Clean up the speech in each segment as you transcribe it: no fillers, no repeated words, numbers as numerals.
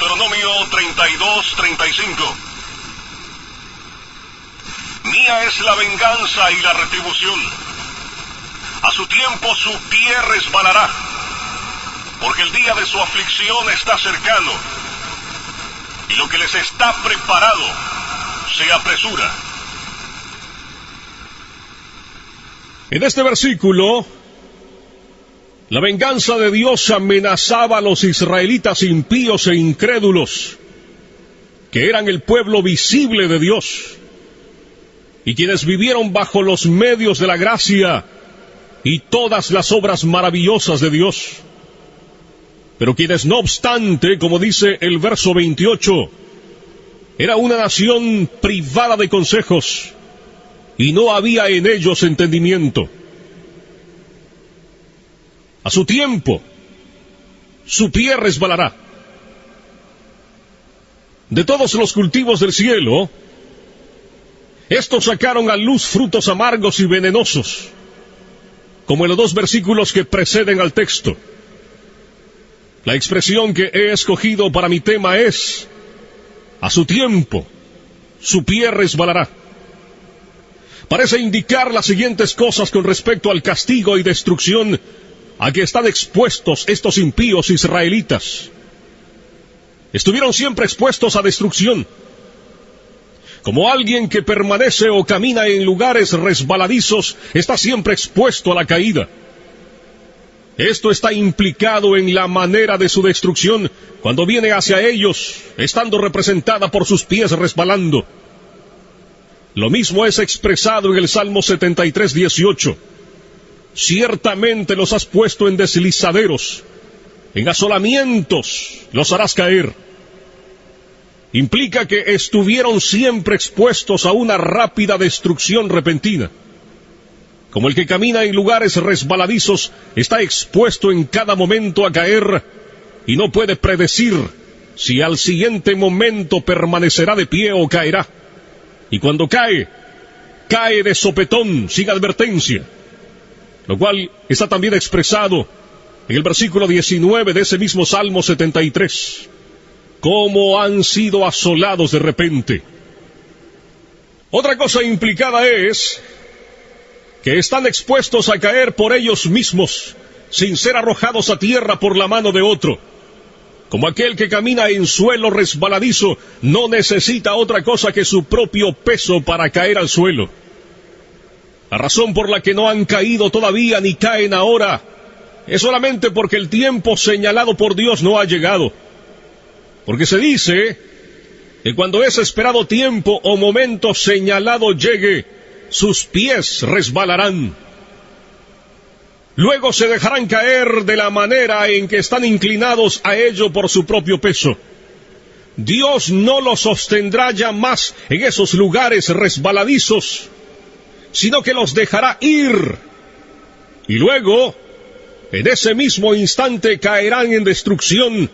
Deuteronomio 32:35. Mía es la venganza y la retribución. A su tiempo su pie resbalará, porque el día de su aflicción está cercano, y lo que les está preparado se apresura. En este versículo, la venganza de Dios amenazaba a los israelitas impíos e incrédulos, que eran el pueblo visible de Dios, y quienes vivieron bajo los medios de la gracia y todas las obras maravillosas de Dios. Pero quienes, no obstante, como dice el verso 28, era una nación privada de consejos, y no había en ellos entendimiento. A su tiempo, su pie resbalará. De todos los cultivos del cielo, estos sacaron a luz frutos amargos y venenosos, como en los dos versículos que preceden al texto. La expresión que he escogido para mi tema es: a su tiempo, su pie resbalará. Parece indicar las siguientes cosas con respecto al castigo y destrucción a que están expuestos estos impíos israelitas. Estuvieron siempre expuestos a destrucción. Como alguien que permanece o camina en lugares resbaladizos, está siempre expuesto a la caída. Esto está implicado en la manera de su destrucción cuando viene hacia ellos, estando representada por sus pies resbalando. Lo mismo es expresado en el Salmo 73:18. Ciertamente los has puesto en deslizaderos, en asolamientos los harás caer. Implica que estuvieron siempre expuestos a una rápida destrucción repentina. Como el que camina en lugares resbaladizos está expuesto en cada momento a caer y no puede predecir si al siguiente momento permanecerá de pie o caerá. Y cuando cae, cae de sopetón, sin advertencia. Lo cual está también expresado en el versículo 19 de ese mismo Salmo 73. Cómo han sido asolados de repente. Otra cosa implicada es que están expuestos a caer por ellos mismos, sin ser arrojados a tierra por la mano de otro. Como aquel que camina en suelo resbaladizo, no necesita otra cosa que su propio peso para caer al suelo. La razón por la que no han caído todavía ni caen ahora es solamente porque el tiempo señalado por Dios no ha llegado. Porque se dice que cuando ese esperado tiempo o momento señalado llegue, sus pies resbalarán. Luego se dejarán caer de la manera en que están inclinados a ello por su propio peso. Dios no los sostendrá ya más en esos lugares resbaladizos, sino que los dejará ir. Y luego, en ese mismo instante caerán en destrucción,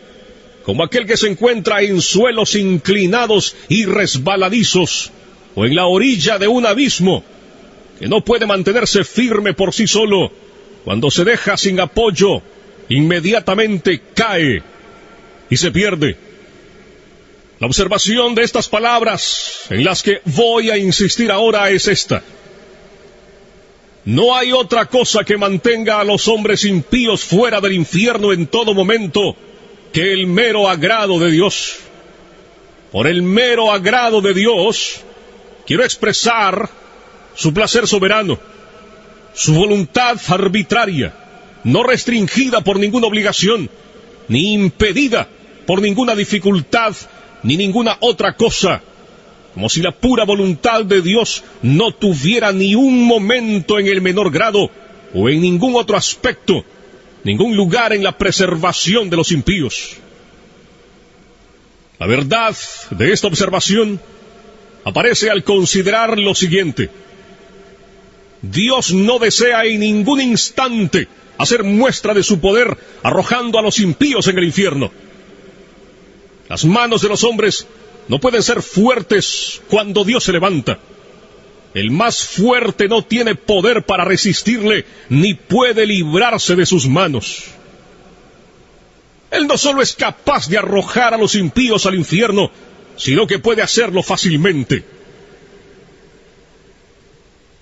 como aquel que se encuentra en suelos inclinados y resbaladizos, o en la orilla de un abismo, que no puede mantenerse firme por sí solo. Cuando se deja sin apoyo, inmediatamente cae y se pierde. La observación de estas palabras, en las que voy a insistir ahora, es esta: no hay otra cosa que mantenga a los hombres impíos fuera del infierno en todo momento que el mero agrado de Dios. Por el mero agrado de Dios, quiero expresar su placer soberano, su voluntad arbitraria, no restringida por ninguna obligación, ni impedida por ninguna dificultad, ni ninguna otra cosa, como si la pura voluntad de Dios no tuviera ni un momento en el menor grado, o en ningún otro aspecto, ningún lugar en la preservación de los impíos. La verdad de esta observación aparece al considerar lo siguiente: Dios no desea en ningún instante hacer muestra de su poder arrojando a los impíos en el infierno. Las manos de los hombres no pueden ser fuertes cuando Dios se levanta. El más fuerte no tiene poder para resistirle, ni puede librarse de sus manos. Él no solo es capaz de arrojar a los impíos al infierno, sino que puede hacerlo fácilmente.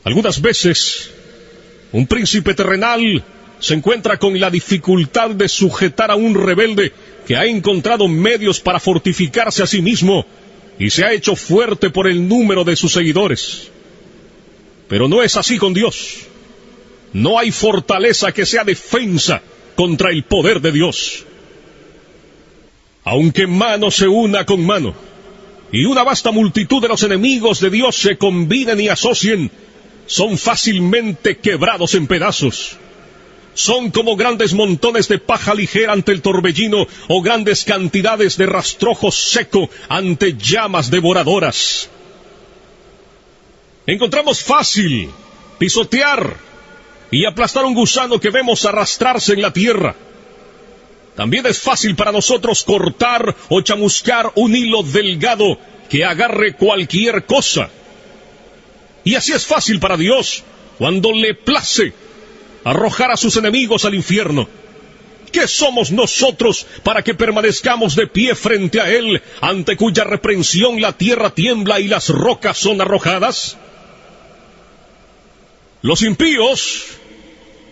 Algunas veces, un príncipe terrenal se encuentra con la dificultad de sujetar a un rebelde que ha encontrado medios para fortificarse a sí mismo y se ha hecho fuerte por el número de sus seguidores. Pero no es así con Dios. No hay fortaleza que sea defensa contra el poder de Dios. Aunque mano se una con mano, y una vasta multitud de los enemigos de Dios se combinen y asocien, son fácilmente quebrados en pedazos. Son como grandes montones de paja ligera ante el torbellino, o grandes cantidades de rastrojo seco ante llamas devoradoras. Encontramos fácil pisotear y aplastar un gusano que vemos arrastrarse en la tierra. También es fácil para nosotros cortar o chamuscar un hilo delgado que agarre cualquier cosa. Y así es fácil para Dios, cuando le place arrojar a sus enemigos al infierno. ¿Qué somos nosotros para que permanezcamos de pie frente a Él, ante cuya reprensión la tierra tiembla y las rocas son arrojadas? Los impíos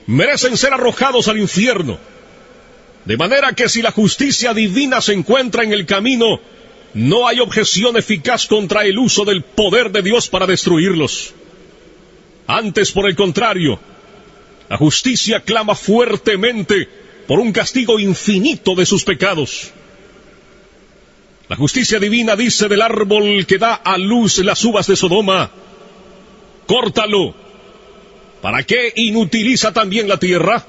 merecen ser arrojados al infierno. De manera que si la justicia divina se encuentra en el camino, no hay objeción eficaz contra el uso del poder de Dios para destruirlos. Antes, por el contrario, la justicia clama fuertemente por un castigo infinito de sus pecados. La justicia divina dice del árbol que da a luz las uvas de Sodoma: córtalo. ¿Para qué inutiliza también la tierra?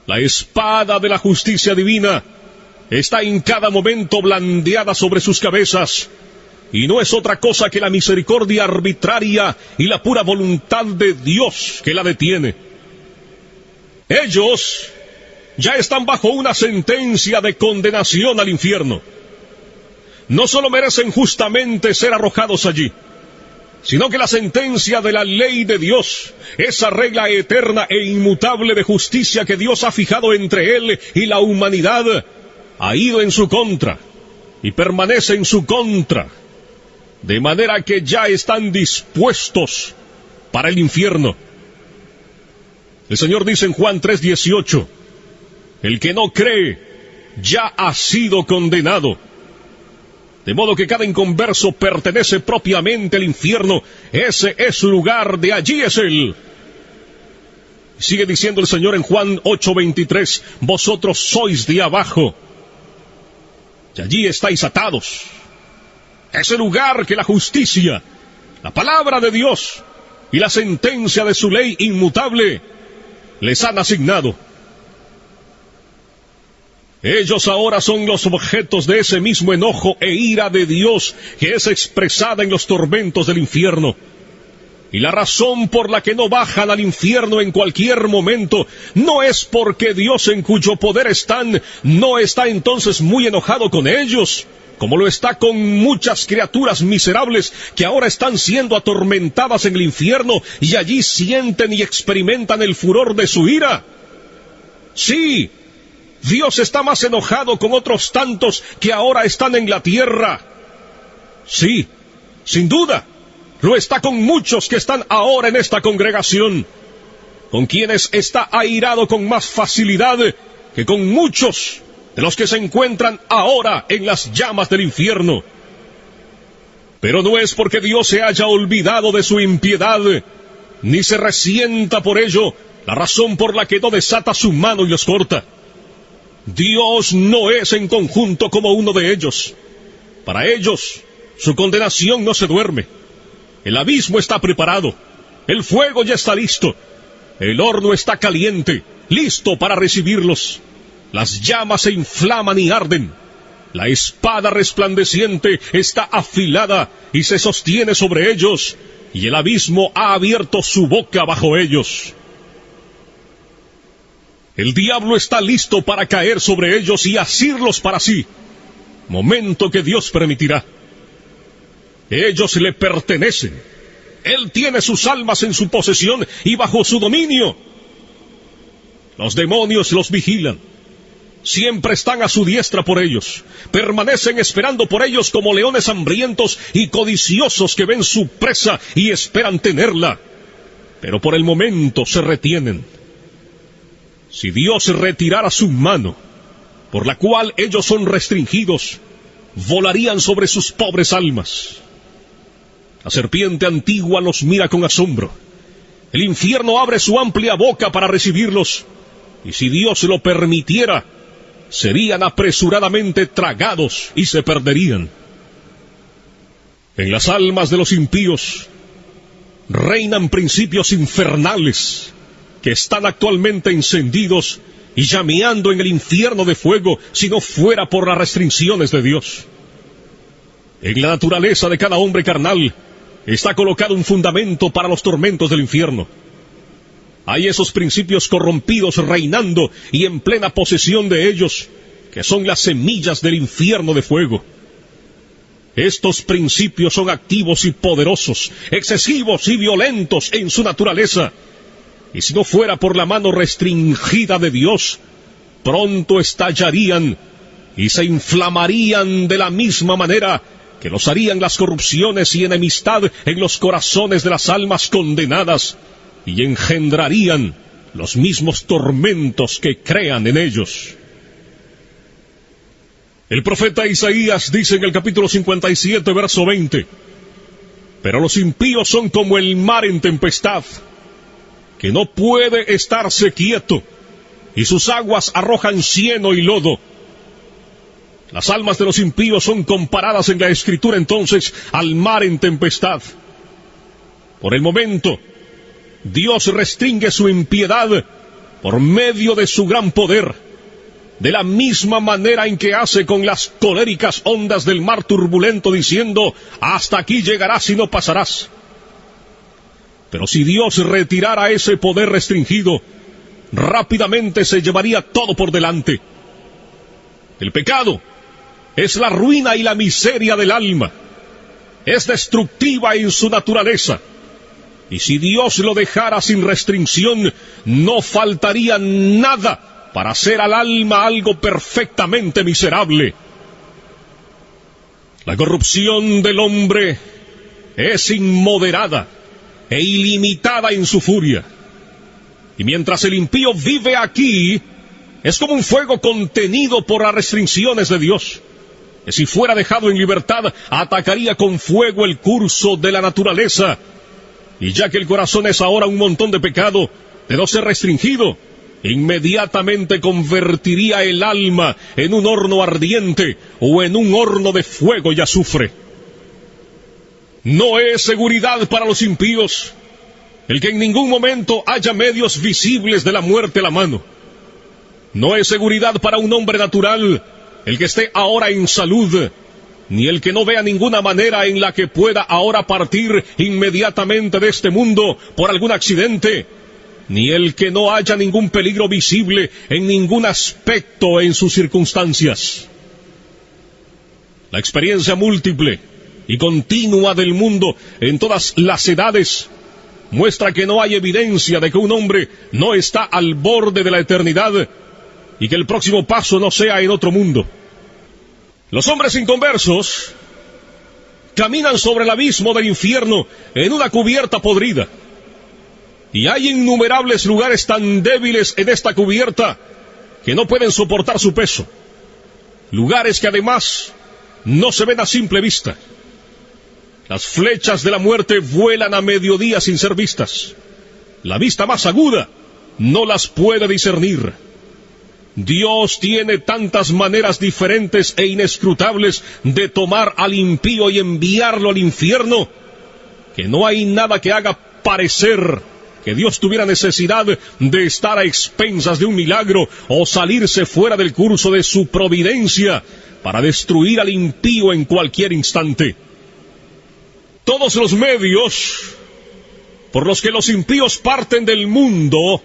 La espada de la justicia divina está en cada momento blandeada sobre sus cabezas, y no es otra cosa que la misericordia arbitraria y la pura voluntad de Dios que la detiene. Ellos ya están bajo una sentencia de condenación al infierno. No solo merecen justamente ser arrojados allí, sino que la sentencia de la ley de Dios, esa regla eterna e inmutable de justicia que Dios ha fijado entre Él y la humanidad, ha ido en su contra y permanece en su contra, de manera que ya están dispuestos para el infierno. El Señor dice en Juan 3:18, el que no cree ya ha sido condenado. De modo que cada inconverso pertenece propiamente al infierno. Ese es su lugar, de allí es Él. Sigue diciendo el Señor en Juan 8:23, vosotros sois de abajo, y allí estáis atados. Ese lugar que la justicia, la palabra de Dios y la sentencia de su ley inmutable les han asignado. Ellos ahora son los objetos de ese mismo enojo e ira de Dios que es expresada en los tormentos del infierno. Y la razón por la que no bajan al infierno en cualquier momento no es porque Dios, en cuyo poder están, no está entonces muy enojado con ellos, como lo está con muchas criaturas miserables que ahora están siendo atormentadas en el infierno y allí sienten y experimentan el furor de su ira. Sí, Dios está más enojado con otros tantos que ahora están en la tierra. Sí, sin duda, lo está con muchos que están ahora en esta congregación, con quienes está airado con más facilidad que con muchos de los que se encuentran ahora en las llamas del infierno. Pero no es porque Dios se haya olvidado de su impiedad, ni se resienta por ello la razón por la que no desata su mano y los corta. Dios no es en conjunto como uno de ellos. Para ellos, su condenación no se duerme. El abismo está preparado, el fuego ya está listo, el horno está caliente, listo para recibirlos. Las llamas se inflaman y arden. La espada resplandeciente está afilada y se sostiene sobre ellos, y el abismo ha abierto su boca bajo ellos. El diablo está listo para caer sobre ellos y asirlos para sí, momento que Dios permitirá. Ellos le pertenecen. Él tiene sus almas en su posesión y bajo su dominio. Los demonios los vigilan, Siempre están a su diestra por ellos. Permanecen esperando por ellos como leones hambrientos y codiciosos que ven su presa y esperan tenerla. Pero por el momento se retienen. Si Dios retirara su mano, por la cual ellos son restringidos, volarían sobre sus pobres almas. La serpiente antigua los mira con asombro. El infierno abre su amplia boca para recibirlos, y si Dios lo permitiera, serían apresuradamente tragados y se perderían. En las almas de los impíos reinan principios infernales que están actualmente encendidos y llameando en el infierno de fuego si no fuera por las restricciones de Dios. En la naturaleza de cada hombre carnal está colocado un fundamento para los tormentos del infierno. Hay esos principios corrompidos reinando y en plena posesión de ellos, que son las semillas del infierno de fuego. Estos principios son activos y poderosos, excesivos y violentos en su naturaleza, y si no fuera por la mano restringida de Dios, pronto estallarían y se inflamarían de la misma manera que los harían las corrupciones y enemistad en los corazones de las almas condenadas, y engendrarían los mismos tormentos que crean en ellos. El profeta Isaías dice en el capítulo 57, verso 20, pero los impíos son como el mar en tempestad, que no puede estarse quieto, y sus aguas arrojan cieno y lodo. Las almas de los impíos son comparadas en la Escritura entonces al mar en tempestad. Por el momento, Dios restringe su impiedad por medio de su gran poder, de la misma manera en que hace con las coléricas ondas del mar turbulento, diciendo, hasta aquí llegarás y no pasarás. Pero si Dios retirara ese poder restringido, rápidamente se llevaría todo por delante. El pecado es la ruina y la miseria del alma. Es destructiva en su naturaleza. Y si Dios lo dejara sin restricción, no faltaría nada para hacer al alma algo perfectamente miserable. La corrupción del hombre es inmoderada e ilimitada en su furia. Y mientras el impío vive aquí, es como un fuego contenido por las restricciones de Dios, que si fuera dejado en libertad, atacaría con fuego el curso de la naturaleza. Y ya que el corazón es ahora un montón de pecado, de no ser restringido, inmediatamente convertiría el alma en un horno ardiente o en un horno de fuego y azufre. No es seguridad para los impíos el que en ningún momento haya medios visibles de la muerte a la mano. No es seguridad para un hombre natural el que esté ahora en salud, ni el que no vea ninguna manera en la que pueda ahora partir inmediatamente de este mundo por algún accidente, ni el que no haya ningún peligro visible en ningún aspecto en sus circunstancias. La experiencia múltiple y continua del mundo en todas las edades muestra que no hay evidencia de que un hombre no está al borde de la eternidad y que el próximo paso no sea en otro mundo. Los hombres inconversos caminan sobre el abismo del infierno en una cubierta podrida. Y hay innumerables lugares tan débiles en esta cubierta que no pueden soportar su peso. Lugares que además no se ven a simple vista. Las flechas de la muerte vuelan a mediodía sin ser vistas. La vista más aguda no las puede discernir. Dios tiene tantas maneras diferentes e inescrutables de tomar al impío y enviarlo al infierno, que no hay nada que haga parecer que Dios tuviera necesidad de estar a expensas de un milagro o salirse fuera del curso de su providencia para destruir al impío en cualquier instante. Todos los medios por los que los impíos parten del mundo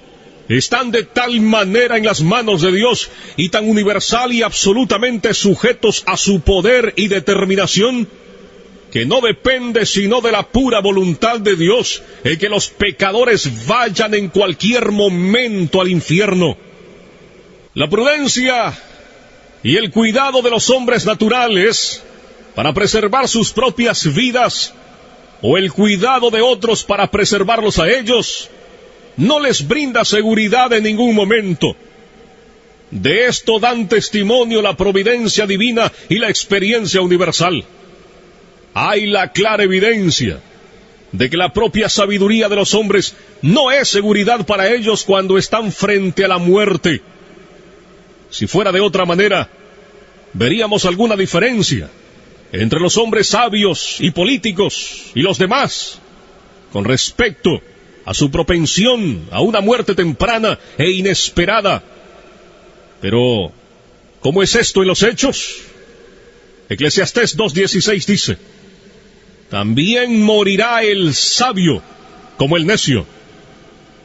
están de tal manera en las manos de Dios y tan universal y absolutamente sujetos a su poder y determinación, que no depende sino de la pura voluntad de Dios el que los pecadores vayan en cualquier momento al infierno. La prudencia y el cuidado de los hombres naturales para preservar sus propias vidas, o el cuidado de otros para preservarlos a ellos, no les brinda seguridad en ningún momento. De esto dan testimonio la providencia divina y la experiencia universal. Hay la clara evidencia de que la propia sabiduría de los hombres no es seguridad para ellos cuando están frente a la muerte. Si fuera de otra manera, veríamos alguna diferencia entre los hombres sabios y políticos y los demás con respecto a su propensión a una muerte temprana e inesperada. Pero, ¿cómo es esto en los hechos? Eclesiastés 2:16 dice: también morirá el sabio como el necio.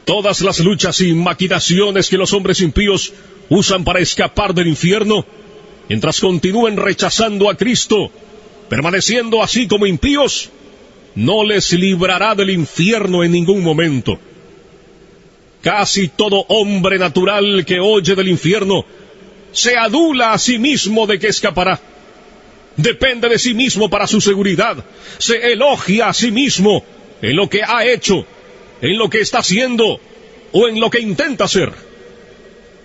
Todas las luchas y maquinaciones que los hombres impíos usan para escapar del infierno, mientras continúen rechazando a Cristo, permaneciendo así como impíos, no les librará del infierno en ningún momento. Casi todo hombre natural que oye del infierno se adula a sí mismo de que escapará. Depende de sí mismo para su seguridad. Se elogia a sí mismo en lo que ha hecho, en lo que está haciendo o en lo que intenta hacer.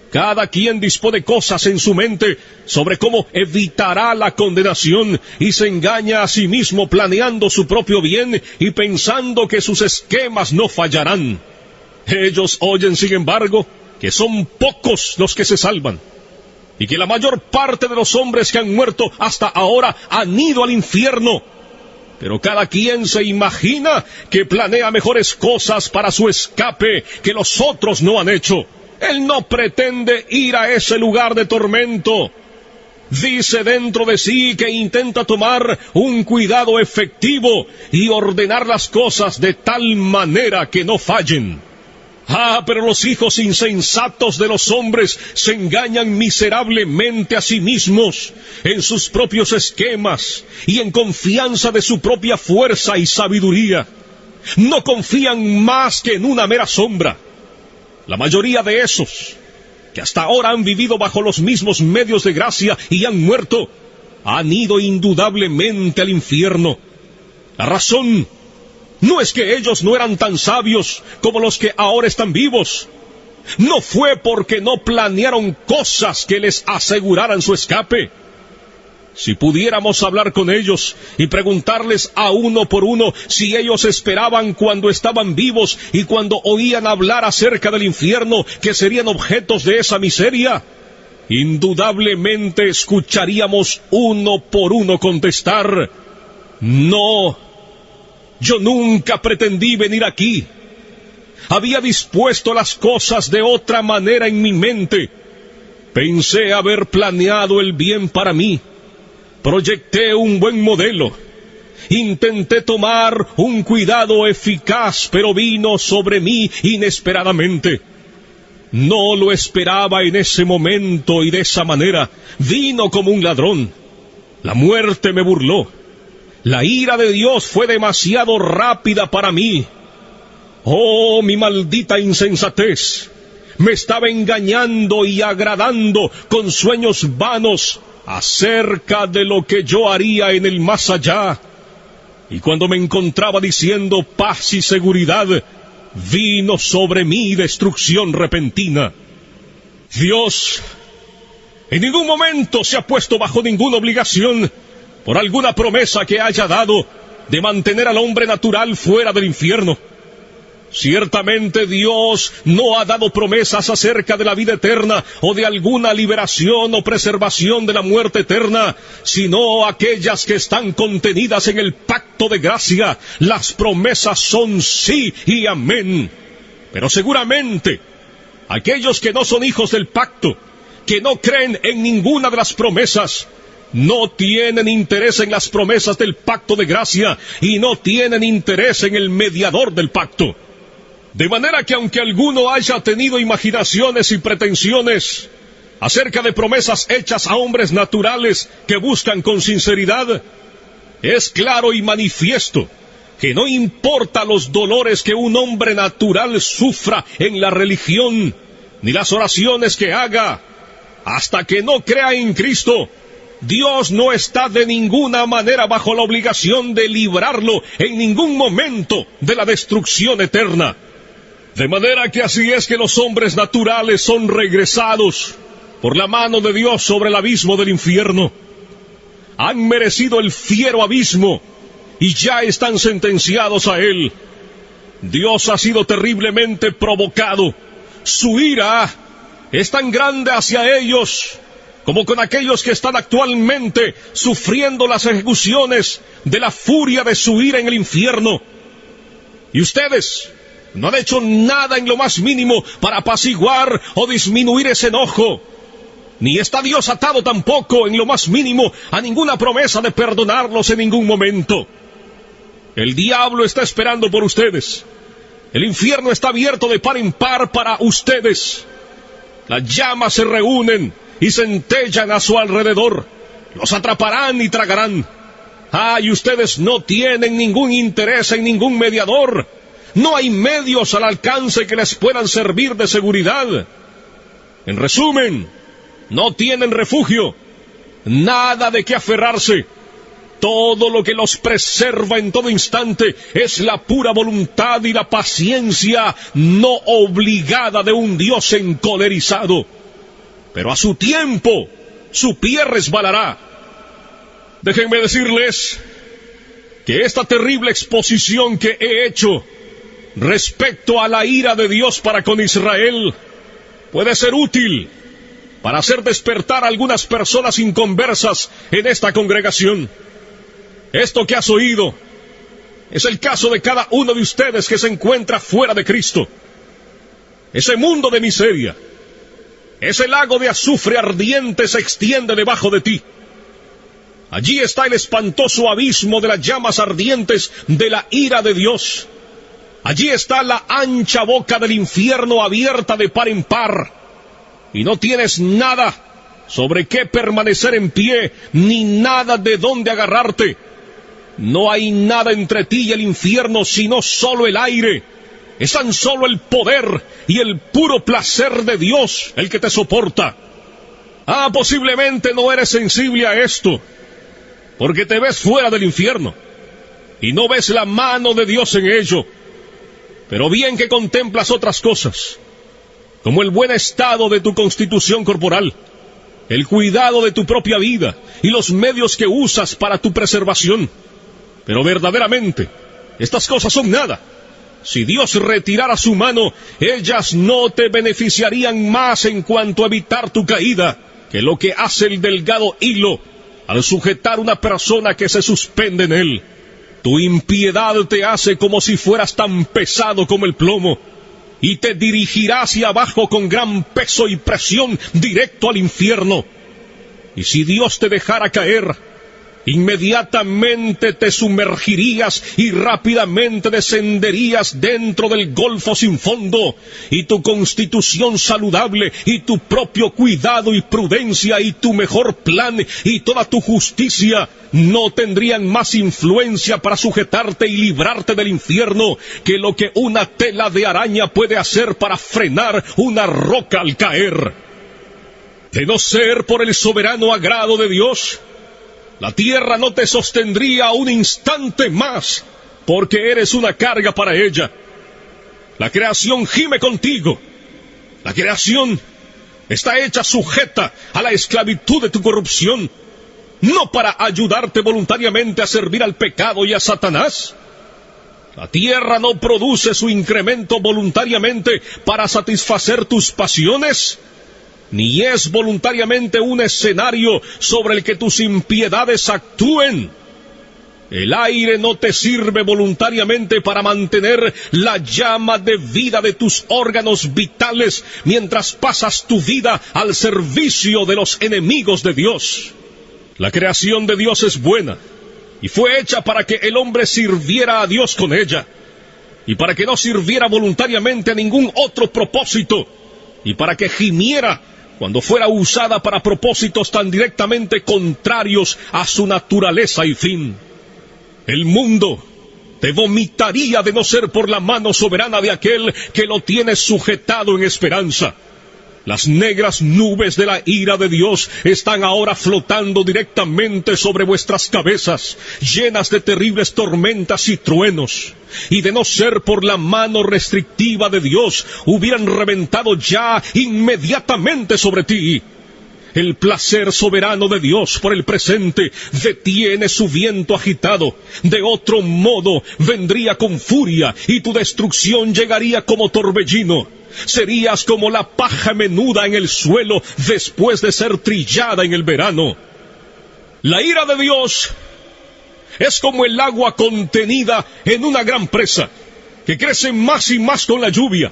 Cada quien dispone cosas en su mente sobre cómo evitará la condenación y se engaña a sí mismo planeando su propio bien y pensando que sus esquemas no fallarán. Ellos oyen, sin embargo, que son pocos los que se salvan y que la mayor parte de los hombres que han muerto hasta ahora han ido al infierno. Pero cada quien se imagina que planea mejores cosas para su escape que los otros no han hecho. Él no pretende ir a ese lugar de tormento. Dice dentro de sí que intenta tomar un cuidado efectivo y ordenar las cosas de tal manera que no fallen. Pero los hijos insensatos de los hombres se engañan miserablemente a sí mismos en sus propios esquemas y en confianza de su propia fuerza y sabiduría. No confían más que en una mera sombra. La mayoría de esos, que hasta ahora han vivido bajo los mismos medios de gracia y han muerto, han ido indudablemente al infierno. La razón no es que ellos no eran tan sabios como los que ahora están vivos. No fue porque no planearon cosas que les aseguraran su escape. Si pudiéramos hablar con ellos y preguntarles a uno por uno si ellos esperaban cuando estaban vivos y cuando oían hablar acerca del infierno que serían objetos de esa miseria, indudablemente escucharíamos uno por uno contestar: no, yo nunca pretendí venir aquí. Había dispuesto las cosas de otra manera en mi mente. Pensé haber planeado el bien para mí. Proyecté un buen modelo. Intenté tomar un cuidado eficaz, pero vino sobre mí inesperadamente. No lo esperaba en ese momento y de esa manera. Vino como un ladrón. La muerte me burló. La ira de Dios fue demasiado rápida para mí. Oh, mi maldita insensatez. Me estaba engañando y agradando con sueños vanos acerca de lo que yo haría en el más allá. Y cuando me encontraba diciendo paz y seguridad, vino sobre mí destrucción repentina. Dios en ningún momento se ha puesto bajo ninguna obligación por alguna promesa que haya dado de mantener al hombre natural fuera del infierno. Ciertamente Dios no ha dado promesas acerca de la vida eterna o de alguna liberación o preservación de la muerte eterna, sino aquellas que están contenidas en el pacto de gracia. Las promesas son sí y amén. Pero seguramente aquellos que no son hijos del pacto, que no creen en ninguna de las promesas, no tienen interés en las promesas del pacto de gracia y no tienen interés en el mediador del pacto. De manera que aunque alguno haya tenido imaginaciones y pretensiones acerca de promesas hechas a hombres naturales que buscan con sinceridad, es claro y manifiesto que no importa los dolores que un hombre natural sufra en la religión, ni las oraciones que haga, hasta que no crea en Cristo, Dios no está de ninguna manera bajo la obligación de librarlo en ningún momento de la destrucción eterna. De manera que así es que los hombres naturales son regresados por la mano de Dios sobre el abismo del infierno. Han merecido el fiero abismo y ya están sentenciados a él. Dios ha sido terriblemente provocado. Su ira es tan grande hacia ellos como con aquellos que están actualmente sufriendo las ejecuciones de la furia de su ira en el infierno. Y ustedes no han hecho nada en lo más mínimo para apaciguar o disminuir ese enojo. Ni está Dios atado tampoco en lo más mínimo a ninguna promesa de perdonarlos en ningún momento. El diablo está esperando por ustedes. El infierno está abierto de par en par para ustedes. Las llamas se reúnen y centellan a su alrededor. Los atraparán y tragarán. Y ustedes no tienen ningún interés en ningún mediador. No hay medios al alcance que les puedan servir de seguridad. En resumen, no tienen refugio, nada de qué aferrarse. Todo lo que los preserva en todo instante es la pura voluntad y la paciencia no obligada de un Dios encolerizado. Pero a su tiempo, su pie resbalará. Déjenme decirles que esta terrible exposición que he hecho respecto a la ira de Dios para con Israel puede ser útil para hacer despertar a algunas personas inconversas en esta congregación. Esto que has oído es el caso de cada uno de ustedes que se encuentra fuera de Cristo. Ese mundo de miseria, ese lago de azufre ardiente se extiende debajo de ti. Allí está el espantoso abismo de las llamas ardientes de la ira de Dios. Allí está la ancha boca del infierno abierta de par en par. Y no tienes nada sobre qué permanecer en pie, ni nada de dónde agarrarte. No hay nada entre ti y el infierno, sino solo el aire. Es tan solo el poder y el puro placer de Dios el que te soporta. Posiblemente no eres sensible a esto, porque te ves fuera del infierno y no ves la mano de Dios en ello. Pero bien que contemplas otras cosas, como el buen estado de tu constitución corporal, el cuidado de tu propia vida y los medios que usas para tu preservación. Pero verdaderamente, estas cosas son nada. Si Dios retirara su mano, ellas no te beneficiarían más en cuanto a evitar tu caída que lo que hace el delgado hilo al sujetar una persona que se suspende en él. Tu impiedad te hace como si fueras tan pesado como el plomo, y te dirigirá hacia abajo con gran peso y presión directo al infierno. Y si Dios te dejara caer, inmediatamente te sumergirías y rápidamente descenderías dentro del golfo sin fondo, y tu constitución saludable, y tu propio cuidado y prudencia, y tu mejor plan, y toda tu justicia, no tendrían más influencia para sujetarte y librarte del infierno que lo que una tela de araña puede hacer para frenar una roca al caer. De no ser por el soberano agrado de Dios, la tierra no te sostendría un instante más, porque eres una carga para ella. La creación gime contigo. La creación está hecha sujeta a la esclavitud de tu corrupción, no para ayudarte voluntariamente a servir al pecado y a Satanás. La tierra no produce su incremento voluntariamente para satisfacer tus pasiones, ni es voluntariamente un escenario sobre el que tus impiedades actúen. El aire no te sirve voluntariamente para mantener la llama de vida de tus órganos vitales mientras pasas tu vida al servicio de los enemigos de Dios. La creación de Dios es buena y fue hecha para que el hombre sirviera a Dios con ella, y para que no sirviera voluntariamente a ningún otro propósito, y para que gimiera cuando fuera usada para propósitos tan directamente contrarios a su naturaleza y fin. El mundo te vomitaría de no ser por la mano soberana de aquel que lo tiene sujetado en esperanza. Las negras nubes de la ira de Dios están ahora flotando directamente sobre vuestras cabezas, llenas de terribles tormentas y truenos. Y de no ser por la mano restrictiva de Dios, hubieran reventado ya inmediatamente sobre ti. El placer soberano de Dios por el presente detiene su viento agitado. De otro modo vendría con furia y tu destrucción llegaría como torbellino. Serías como la paja menuda en el suelo después de ser trillada en el verano. La ira de Dios es como el agua contenida en una gran presa, que crece más y más con la lluvia,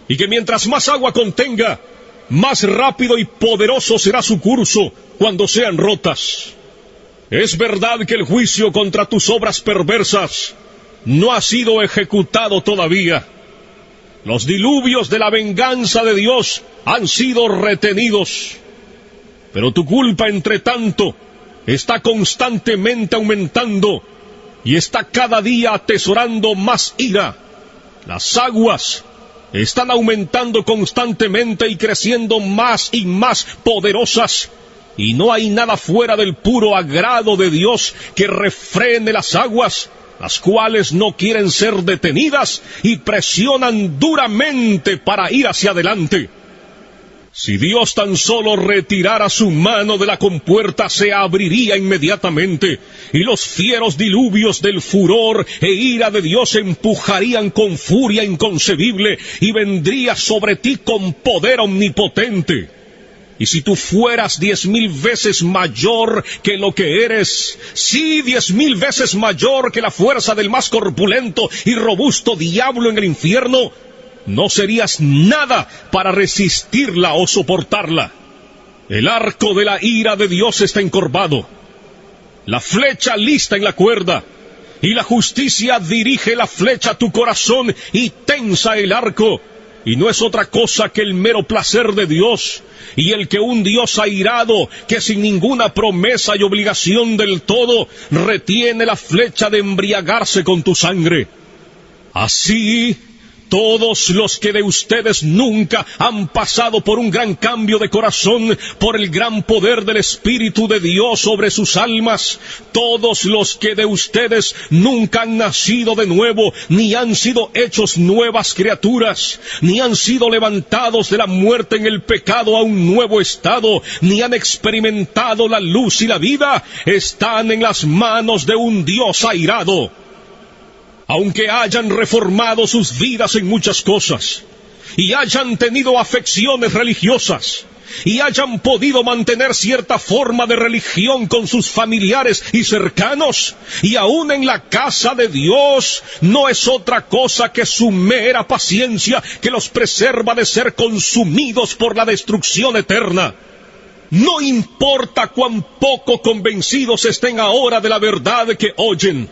y que mientras más agua contenga, más rápido y poderoso será su curso cuando sean rotas. Es verdad que el juicio contra tus obras perversas no ha sido ejecutado todavía. Los diluvios de la venganza de Dios han sido retenidos. Pero tu culpa, entre tanto, está constantemente aumentando y está cada día atesorando más ira. Las aguas están aumentando constantemente y creciendo más y más poderosas, y no hay nada fuera del puro agrado de Dios que refrene las aguas, las cuales no quieren ser detenidas y presionan duramente para ir hacia adelante. Si Dios tan solo retirara su mano de la compuerta, se abriría inmediatamente, y los fieros diluvios del furor e ira de Dios empujarían con furia inconcebible, y vendría sobre ti con poder omnipotente. Y si tú fueras 10,000 veces mayor que lo que eres, sí, 10,000 veces mayor que la fuerza del más corpulento y robusto diablo en el infierno, no serías nada para resistirla o soportarla. El arco de la ira de Dios está encorvado, la flecha lista en la cuerda, y la justicia dirige la flecha a tu corazón y tensa el arco, y no es otra cosa que el mero placer de Dios, y el que un Dios airado, que sin ninguna promesa y obligación del todo, retiene la flecha de embriagarse con tu sangre. Así, todos los que de ustedes nunca han pasado por un gran cambio de corazón, por el gran poder del Espíritu de Dios sobre sus almas, todos los que de ustedes nunca han nacido de nuevo, ni han sido hechos nuevas criaturas, ni han sido levantados de la muerte en el pecado a un nuevo estado, ni han experimentado la luz y la vida, están en las manos de un Dios airado. Aunque hayan reformado sus vidas en muchas cosas, y hayan tenido afecciones religiosas, y hayan podido mantener cierta forma de religión con sus familiares y cercanos, y aún en la casa de Dios, no es otra cosa que su mera paciencia que los preserva de ser consumidos por la destrucción eterna. No importa cuán poco convencidos estén ahora de la verdad que oyen,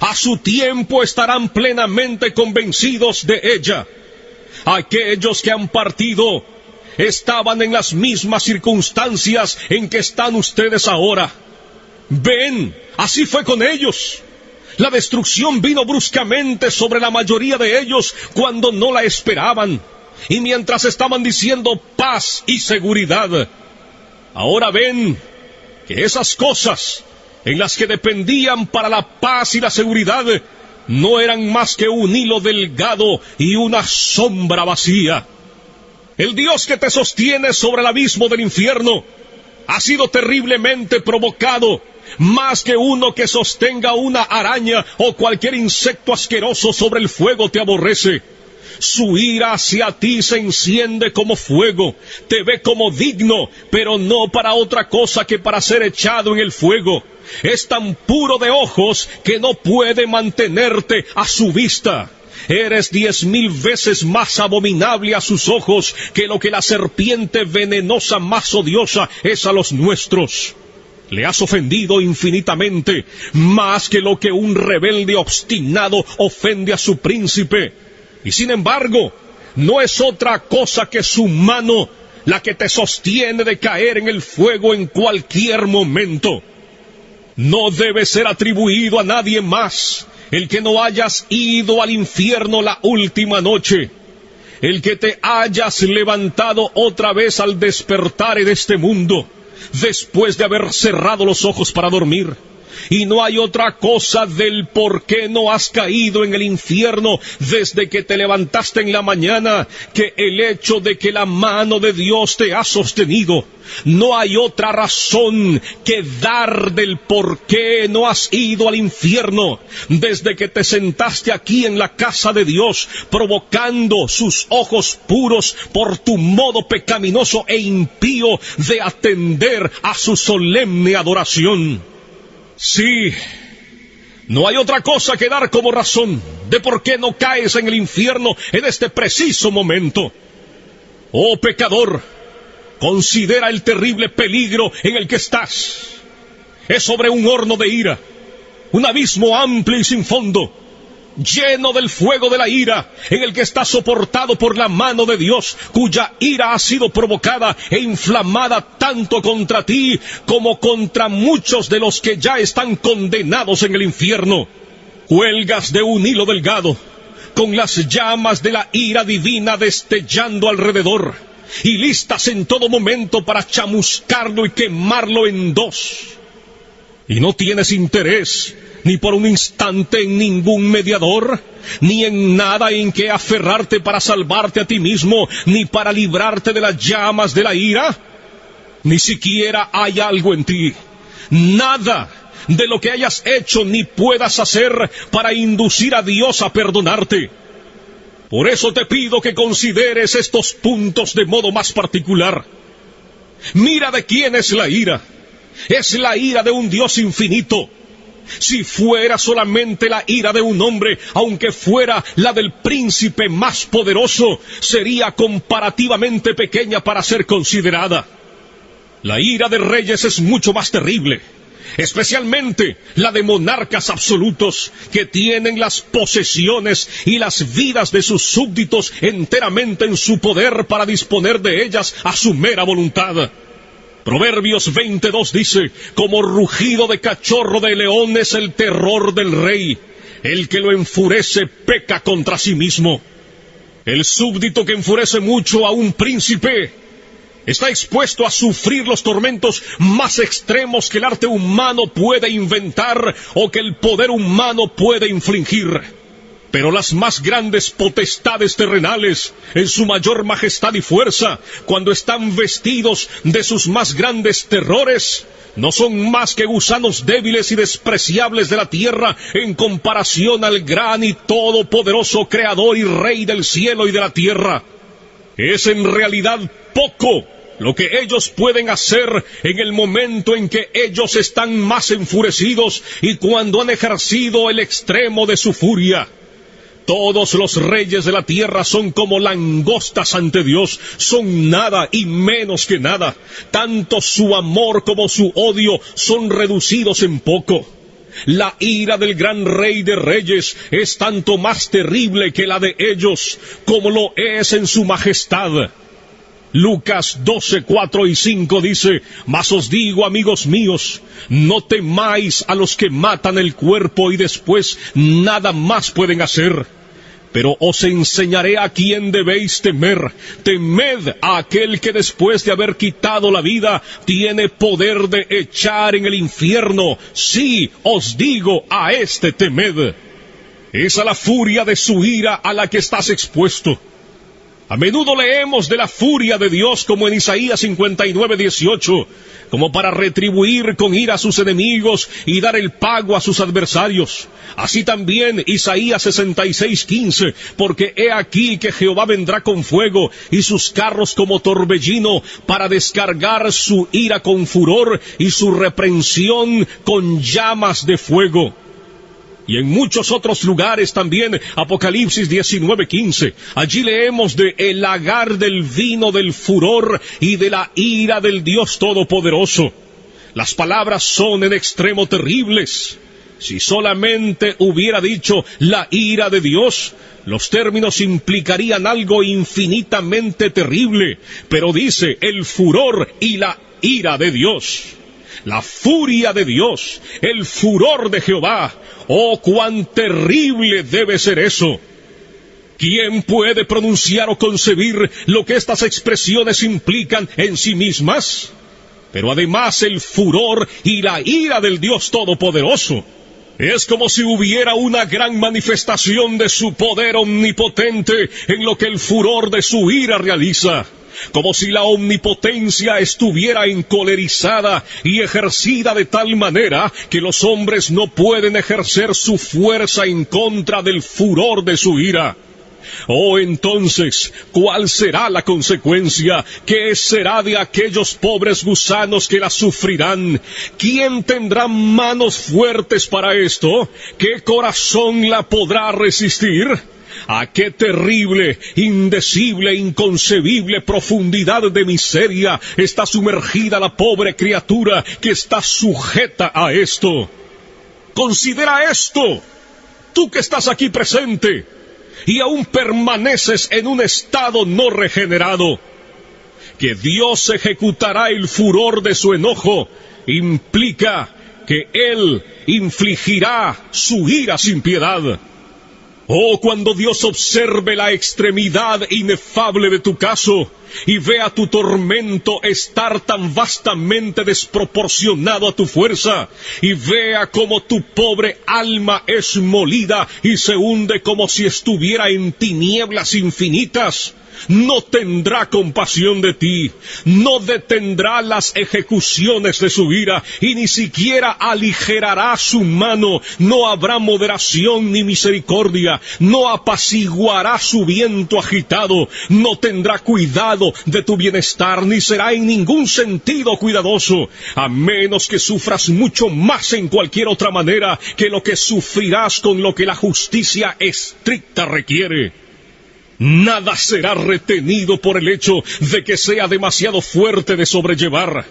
a su tiempo estarán plenamente convencidos de ella. Aquellos que han partido estaban en las mismas circunstancias en que están ustedes ahora. Ven, así fue con ellos. La destrucción vino bruscamente sobre la mayoría de ellos cuando no la esperaban, y mientras estaban diciendo paz y seguridad. Ahora ven que esas cosas en las que dependían para la paz y la seguridad, no eran más que un hilo delgado y una sombra vacía. El Dios que te sostiene sobre el abismo del infierno ha sido terriblemente provocado, más que uno que sostenga una araña o cualquier insecto asqueroso sobre el fuego te aborrece. Su ira hacia ti se enciende como fuego, te ve como digno, pero no para otra cosa que para ser echado en el fuego. Es tan puro de ojos que no puede mantenerte a su vista. Eres 10,000 veces más abominable a sus ojos que lo que la serpiente venenosa más odiosa es a los nuestros. Le has ofendido infinitamente, más que lo que un rebelde obstinado ofende a su príncipe. Y sin embargo, no es otra cosa que su mano la que te sostiene de caer en el fuego en cualquier momento. No debe ser atribuido a nadie más el que no hayas ido al infierno la última noche. el que te hayas levantado otra vez al despertar en este mundo, después de haber cerrado los ojos para dormir. Y no hay otra cosa del por qué no has caído en el infierno desde que te levantaste en la mañana que el hecho de que la mano de Dios te ha sostenido. No hay otra razón que dar del por qué no has ido al infierno desde que te sentaste aquí en la casa de Dios, provocando sus ojos puros por tu modo pecaminoso e impío de atender a su solemne adoración. Sí, no hay otra cosa que dar como razón de por qué no caes en el infierno en este preciso momento. Oh pecador, considera el terrible peligro en el que estás. Es sobre un horno de ira, un abismo amplio y sin fondo, lleno del fuego de la ira, en el que está soportado por la mano de Dios, cuya ira ha sido provocada e inflamada tanto contra ti como contra muchos de los que ya están condenados en el infierno. Cuelgas de un hilo delgado, con las llamas de la ira divina destellando alrededor, y listas en todo momento para chamuscarlo y quemarlo en dos. Y no tienes interés ni por un instante en ningún mediador, ni en nada en que aferrarte para salvarte a ti mismo, ni para librarte de las llamas de la ira. Ni siquiera hay algo en ti, nada de lo que hayas hecho ni puedas hacer para inducir a Dios a perdonarte. Por eso te pido que consideres estos puntos de modo más particular. Mira de quién es la ira. Es la ira de un Dios infinito. Si fuera solamente la ira de un hombre, aunque fuera la del príncipe más poderoso, sería comparativamente pequeña para ser considerada. La ira de reyes es mucho más terrible, especialmente la de monarcas absolutos que tienen las posesiones y las vidas de sus súbditos enteramente en su poder para disponer de ellas a su mera voluntad. Proverbios 22 dice, como rugido de cachorro de león es el terror del rey. El que lo enfurece peca contra sí mismo. El súbdito que enfurece mucho a un príncipe está expuesto a sufrir los tormentos más extremos que el arte humano puede inventar o que el poder humano puede infligir. Pero las más grandes potestades terrenales, en su mayor majestad y fuerza, cuando están vestidos de sus más grandes terrores, no son más que gusanos débiles y despreciables de la tierra en comparación al gran y todopoderoso Creador y Rey del cielo y de la tierra. Es en realidad poco lo que ellos pueden hacer en el momento en que ellos están más enfurecidos y cuando han ejercido el extremo de su furia. Todos los reyes de la tierra son como langostas ante Dios, son nada y menos que nada. Tanto su amor como su odio son reducidos en poco. La ira del gran Rey de Reyes es tanto más terrible que la de ellos, como lo es en su majestad. Lucas 12, 4 y 5 dice, mas os digo, amigos míos, no temáis a los que matan el cuerpo y después nada más pueden hacer. Pero os enseñaré a quién debéis temer. Temed a aquel que después de haber quitado la vida, tiene poder de echar en el infierno. Sí, os digo, a este temed. Es a la furia de su ira a la que estás expuesto. A menudo leemos de la furia de Dios como en Isaías 59, 18, como para retribuir con ira a sus enemigos y dar el pago a sus adversarios. Así también Isaías 66, 15, porque he aquí que Jehová vendrá con fuego y sus carros como torbellino para descargar su ira con furor y su reprensión con llamas de fuego. Y en muchos otros lugares también, Apocalipsis 19:15, allí leemos de el lagar del vino del furor y de la ira del Dios Todopoderoso. Las palabras son en extremo terribles. Si solamente hubiera dicho la ira de Dios, los términos implicarían algo infinitamente terrible, pero dice el furor y la ira de Dios. La furia de Dios, el furor de Jehová. ¡Oh, cuán terrible debe ser eso! ¿Quién puede pronunciar o concebir lo que estas expresiones implican en sí mismas? Pero además el furor y la ira del Dios Todopoderoso. Es como si hubiera una gran manifestación de su poder omnipotente en lo que el furor de su ira realiza. Como si la omnipotencia estuviera encolerizada y ejercida de tal manera que los hombres no pueden ejercer su fuerza en contra del furor de su ira. Oh, entonces, ¿cuál será la consecuencia? ¿Qué será de aquellos pobres gusanos que la sufrirán? ¿Quién tendrá manos fuertes para esto? ¿Qué corazón la podrá resistir? ¿A qué terrible, indecible, inconcebible profundidad de miseria está sumergida la pobre criatura que está sujeta a esto? Considera esto, tú que estás aquí presente y aún permaneces en un estado no regenerado. Que Dios ejecutará el furor de su enojo implica que Él infligirá su ira sin piedad. Oh, cuando Dios observe la extremidad inefable de tu caso y vea tu tormento estar tan vastamente desproporcionado a tu fuerza, y vea cómo tu pobre alma es molida y se hunde como si estuviera en tinieblas infinitas, no tendrá compasión de ti, no detendrá las ejecuciones de su ira, y ni siquiera aligerará su mano. No habrá moderación ni misericordia, no apaciguará su viento agitado, no tendrá cuidado de tu bienestar, ni será en ningún sentido cuidadoso, a menos que sufras mucho más en cualquier otra manera que lo que sufrirás con lo que la justicia estricta requiere. Nada será retenido por el hecho de que sea demasiado fuerte de sobrellevar.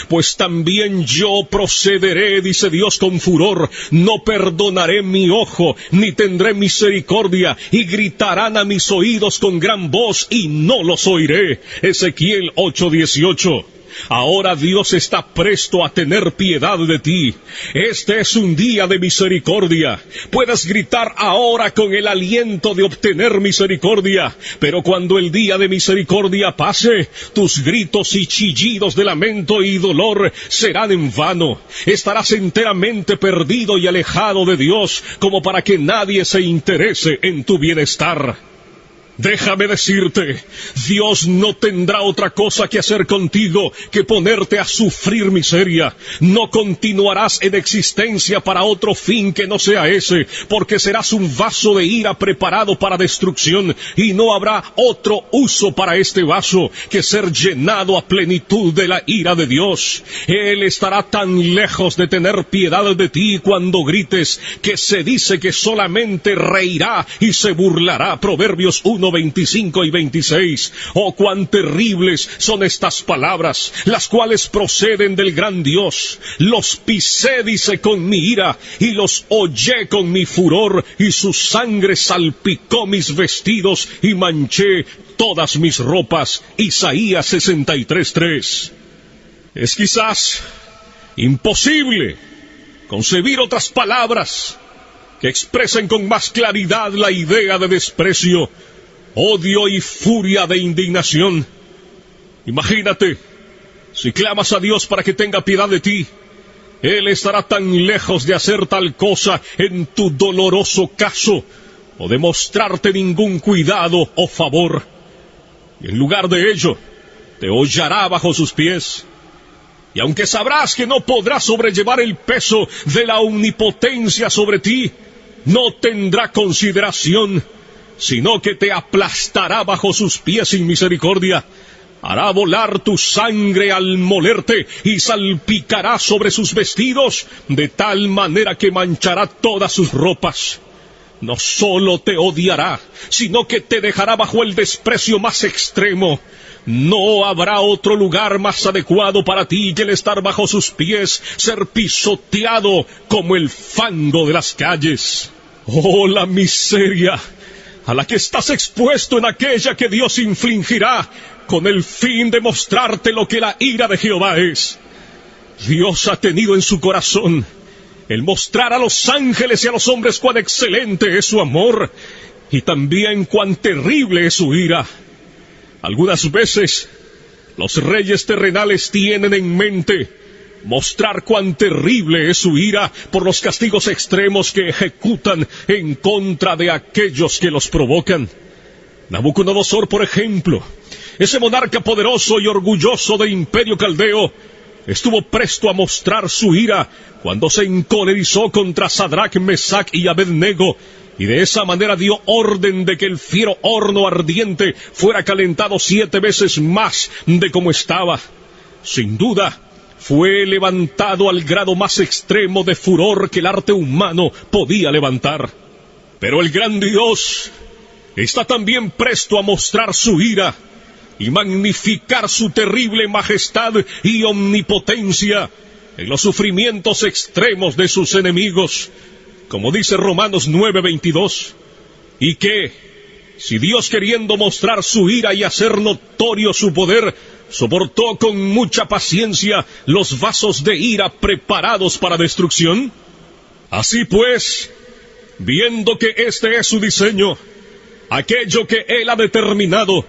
Pues también yo procederé, dice Dios con furor, no perdonaré mi ojo, ni tendré misericordia, y gritarán a mis oídos con gran voz, y no los oiré. Ezequiel 8:18. Ahora Dios está presto a tener piedad de ti. Este es un día de misericordia. Puedes gritar ahora con el aliento de obtener misericordia, pero cuando el día de misericordia pase, tus gritos y chillidos de lamento y dolor serán en vano. Estarás enteramente perdido y alejado de Dios, como para que nadie se interese en tu bienestar. Déjame decirte, Dios no tendrá otra cosa que hacer contigo que ponerte a sufrir miseria. No continuarás en existencia para otro fin que no sea ese, porque serás un vaso de ira preparado para destrucción, y no habrá otro uso para este vaso que ser llenado a plenitud de la ira de Dios. Él estará tan lejos de tener piedad de ti cuando grites, que se dice que solamente reirá y se burlará. Proverbios 1:25 y 26. Oh, cuán terribles son estas palabras, las cuales proceden del gran Dios. Los pisé, dice, con mi ira, y los hollé con mi furor, y su sangre salpicó mis vestidos, y manché todas mis ropas. Isaías 63:3. Es quizás imposible concebir otras palabras que expresen con más claridad la idea de desprecio, odio y furia de indignación. Imagínate, si clamas a Dios para que tenga piedad de ti, Él estará tan lejos de hacer tal cosa en tu doloroso caso, o de mostrarte ningún cuidado o favor. Y en lugar de ello, te hollará bajo sus pies. Y aunque sabrás que no podrás sobrellevar el peso de la omnipotencia sobre ti, no tendrá consideración, sino que te aplastará bajo sus pies sin misericordia. Hará volar tu sangre al molerte y salpicará sobre sus vestidos, de tal manera que manchará todas sus ropas. No solo te odiará, sino que te dejará bajo el desprecio más extremo. No habrá otro lugar más adecuado para ti que el estar bajo sus pies, ser pisoteado como el fango de las calles. Oh, la miseria a la que estás expuesto en aquella que Dios infligirá con el fin de mostrarte lo que la ira de Jehová es. Dios ha tenido en su corazón el mostrar a los ángeles y a los hombres cuán excelente es su amor, y también cuán terrible es su ira. Algunas veces, los reyes terrenales tienen en mente mostrar cuán terrible es su ira por los castigos extremos que ejecutan en contra de aquellos que los provocan. Nabucodonosor, por ejemplo, ese monarca poderoso y orgulloso del imperio caldeo, estuvo presto a mostrar su ira cuando se encolerizó contra Sadrach, Mesach y Abednego, y de esa manera dio orden de que el fiero horno ardiente fuera calentado 7 veces más de como estaba. Sin duda, fue levantado al grado más extremo de furor que el arte humano podía levantar. Pero el gran Dios está también presto a mostrar su ira y magnificar su terrible majestad y omnipotencia en los sufrimientos extremos de sus enemigos, como dice Romanos 9:22, y que, si Dios, queriendo mostrar su ira y hacer notorio su poder, soportó con mucha paciencia los vasos de ira preparados para destrucción, así pues, viendo que este es su diseño, aquello que Él ha determinado,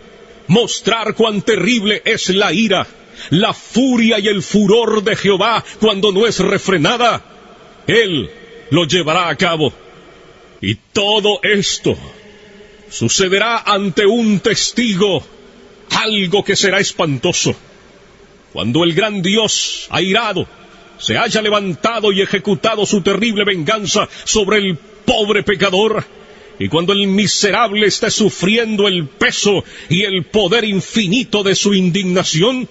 mostrar cuán terrible es la ira, la furia y el furor de Jehová cuando no es refrenada, Él lo llevará a cabo. Y todo esto sucederá ante un testigo, algo que será espantoso. Cuando el gran Dios, airado, se haya levantado y ejecutado su terrible venganza sobre el pobre pecador, y cuando el miserable esté sufriendo el peso y el poder infinito de su indignación,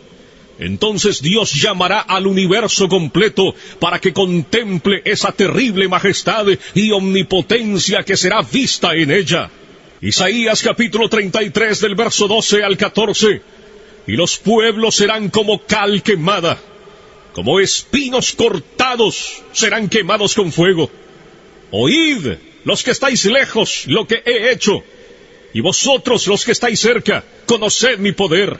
entonces Dios llamará al universo completo para que contemple esa terrible majestad y omnipotencia que será vista en ella. Isaías capítulo 33 del verso 12 al 14. Y los pueblos serán como cal quemada, como espinos cortados serán quemados con fuego. Oíd, los que estáis lejos, lo que he hecho, y vosotros los que estáis cerca, conoced mi poder.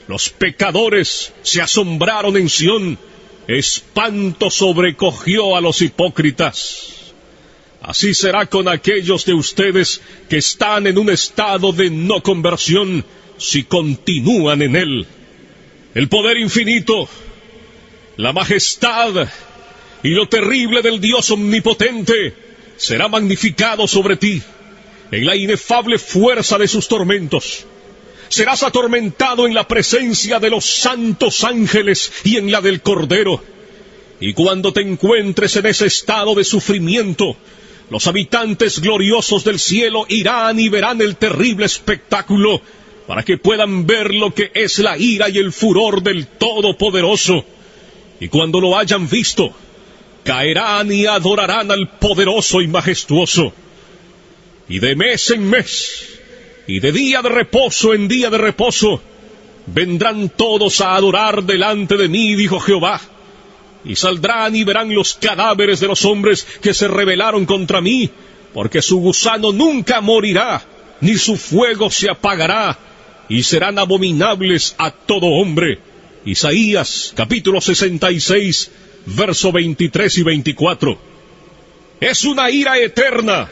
Los pecadores se asombraron en Sión, espanto sobrecogió a los hipócritas. Así será con aquellos de ustedes que están en un estado de no conversión, si continúan en él. El poder infinito, la majestad y lo terrible del Dios omnipotente será magnificado sobre ti en la inefable fuerza de sus tormentos. Serás atormentado en la presencia de los santos ángeles y en la del Cordero. Y cuando te encuentres en ese estado de sufrimiento, los habitantes gloriosos del cielo irán y verán el terrible espectáculo, para que puedan ver lo que es la ira y el furor del Todopoderoso. Y cuando lo hayan visto, caerán y adorarán al poderoso y majestuoso. Y de mes en mes, y de día de reposo en día de reposo, vendrán todos a adorar delante de mí, dijo Jehová. Y saldrán y verán los cadáveres de los hombres que se rebelaron contra mí, porque su gusano nunca morirá, ni su fuego se apagará, y serán abominables a todo hombre. Isaías, capítulo 66, verso 23 y 24. Es una ira eterna.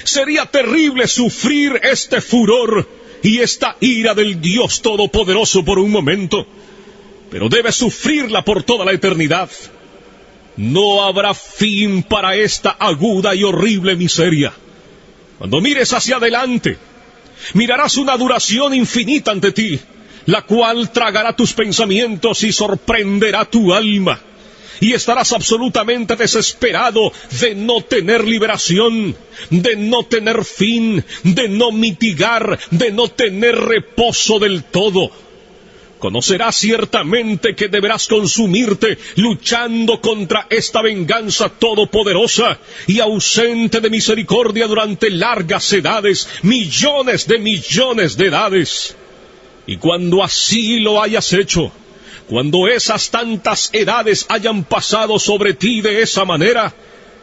Sería terrible sufrir este furor y esta ira del Dios Todopoderoso por un momento, pero debes sufrirla por toda la eternidad. No habrá fin para esta aguda y horrible miseria. Cuando mires hacia adelante, mirarás una duración infinita ante ti, la cual tragará tus pensamientos y sorprenderá tu alma. Y estarás absolutamente desesperado de no tener liberación, de no tener fin, de no mitigar, de no tener reposo del todo. Conocerás ciertamente que deberás consumirte luchando contra esta venganza todopoderosa y ausente de misericordia durante largas edades, millones de edades. Y cuando así lo hayas hecho, cuando esas tantas edades hayan pasado sobre ti de esa manera,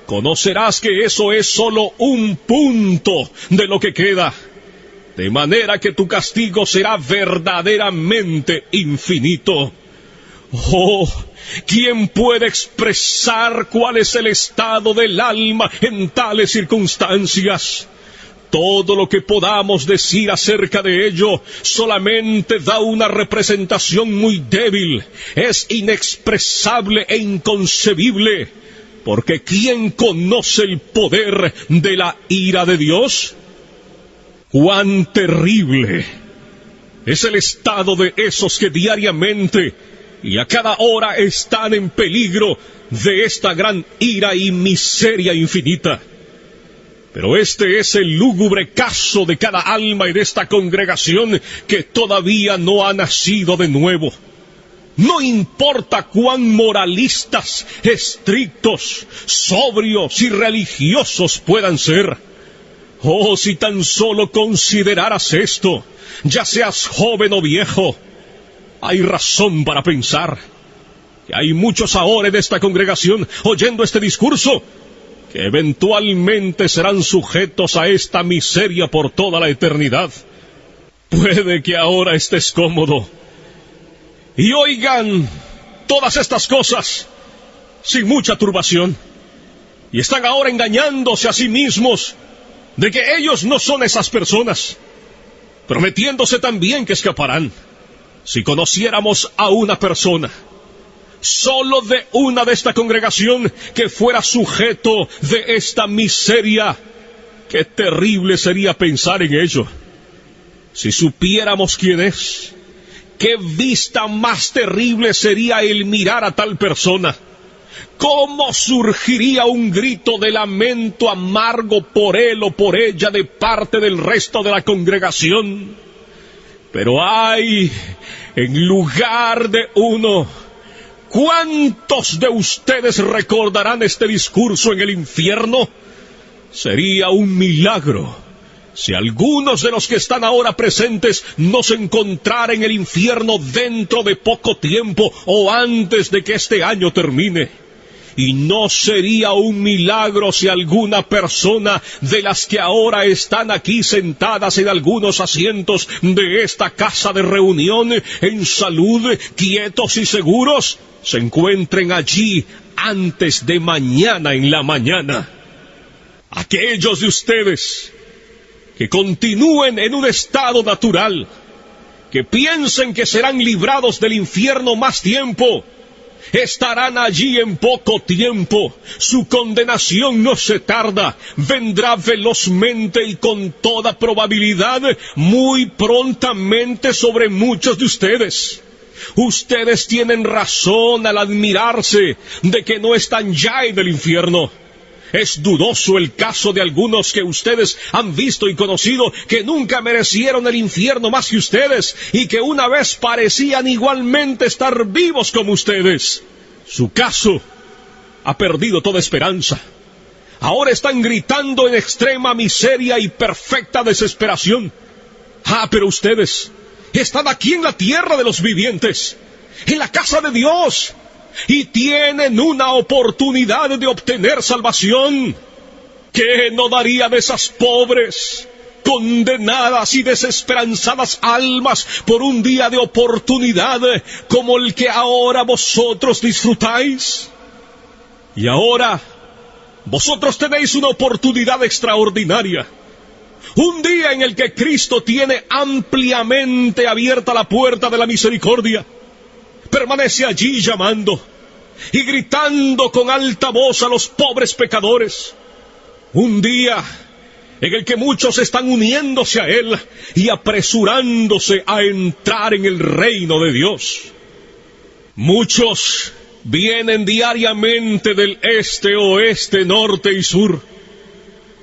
conocerás que eso es solo un punto de lo que queda. De manera que tu castigo será verdaderamente infinito. Oh, ¿quién puede expresar cuál es el estado del alma en tales circunstancias? Todo lo que podamos decir acerca de ello solamente da una representación muy débil, es inexpresable e inconcebible, porque ¿quién conoce el poder de la ira de Dios? ¡Cuán terrible es el estado de esos que diariamente y a cada hora están en peligro de esta gran ira y miseria infinita! Pero este es el lúgubre caso de cada alma y de esta congregación que todavía no ha nacido de nuevo. No importa cuán moralistas, estrictos, sobrios y religiosos puedan ser. Oh, si tan solo consideraras esto, ya seas joven o viejo, hay razón para pensar que hay muchos ahora en esta congregación oyendo este discurso que eventualmente serán sujetos a esta miseria por toda la eternidad. Puede que ahora estés cómodo y oigan todas estas cosas sin mucha turbación, y están ahora engañándose a sí mismos de que ellos no son esas personas, prometiéndose también que escaparán. Si conociéramos a una persona, solo de una de esta congregación, que fuera sujeto de esta miseria, qué terrible sería pensar en ello. Si supiéramos quién es, qué vista más terrible sería el mirar a tal persona. ¿Cómo surgiría un grito de lamento amargo por él o por ella de parte del resto de la congregación? Pero ay, en lugar de uno, ¿cuántos de ustedes recordarán este discurso en el infierno? Sería un milagro si algunos de los que están ahora presentes no se encontraran en el infierno dentro de poco tiempo o antes de que este año termine. Y no sería un milagro si alguna persona de las que ahora están aquí sentadas en algunos asientos de esta casa de reunión, en salud, quietos y seguros, se encuentren allí antes de mañana en la mañana. Aquellos de ustedes que continúen en un estado natural, que piensen que serán librados del infierno más tiempo, estarán allí en poco tiempo. Su condenación no se tarda, vendrá velozmente y con toda probabilidad muy prontamente sobre muchos de ustedes. Ustedes tienen razón al admirarse de que no están ya en el infierno. Es dudoso el caso de algunos que ustedes han visto y conocido, que nunca merecieron el infierno más que ustedes, y que una vez parecían igualmente estar vivos como ustedes. Su caso ha perdido toda esperanza. Ahora están gritando en extrema miseria y perfecta desesperación. Pero ustedes están aquí en la tierra de los vivientes, en la casa de Dios, y tienen una oportunidad de obtener salvación. ¿Qué no daría de esas pobres, condenadas y desesperanzadas almas por un día de oportunidad como el que ahora vosotros disfrutáis? Y ahora vosotros tenéis una oportunidad extraordinaria, un día en el que Cristo tiene ampliamente abierta la puerta de la misericordia. Permanece allí llamando y gritando con alta voz a los pobres pecadores. Un día en el que muchos están uniéndose a Él y apresurándose a entrar en el reino de Dios. Muchos vienen diariamente del este, oeste, norte y sur.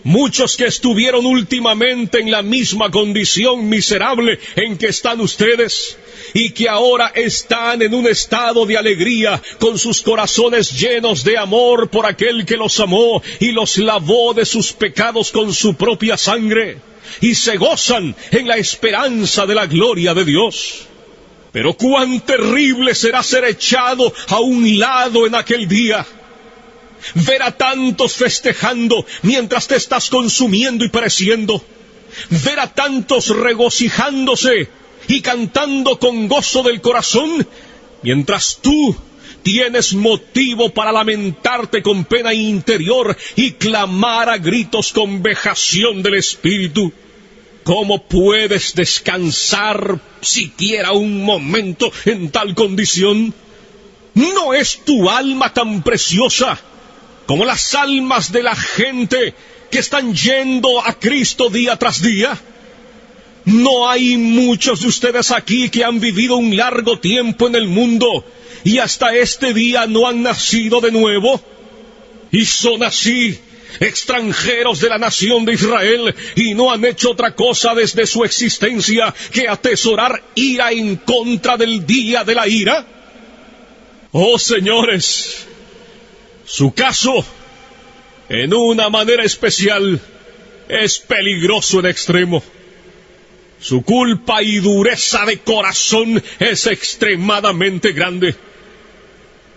Muchos que estuvieron últimamente en la misma condición miserable en que están ustedes, y que ahora están en un estado de alegría, con sus corazones llenos de amor por aquel que los amó y los lavó de sus pecados con su propia sangre, y se gozan en la esperanza de la gloria de Dios. Pero cuán terrible será ser echado a un lado en aquel día. Ver a tantos festejando mientras te estás consumiendo y pereciendo. Ver a tantos regocijándose y cantando con gozo del corazón, mientras tú tienes motivo para lamentarte con pena interior y clamar a gritos con vejación del espíritu. ¿Cómo puedes descansar siquiera un momento en tal condición? ¿No es tu alma tan preciosa como las almas de la gente que están yendo a Cristo día tras día? ¿No hay muchos de ustedes aquí que han vivido un largo tiempo en el mundo y hasta este día no han nacido de nuevo? Y son así, extranjeros de la nación de Israel, y no han hecho otra cosa desde su existencia que atesorar ira en contra del día de la ira. Oh señores, su caso, en una manera especial, es peligroso en extremo. Su culpa y dureza de corazón es extremadamente grande.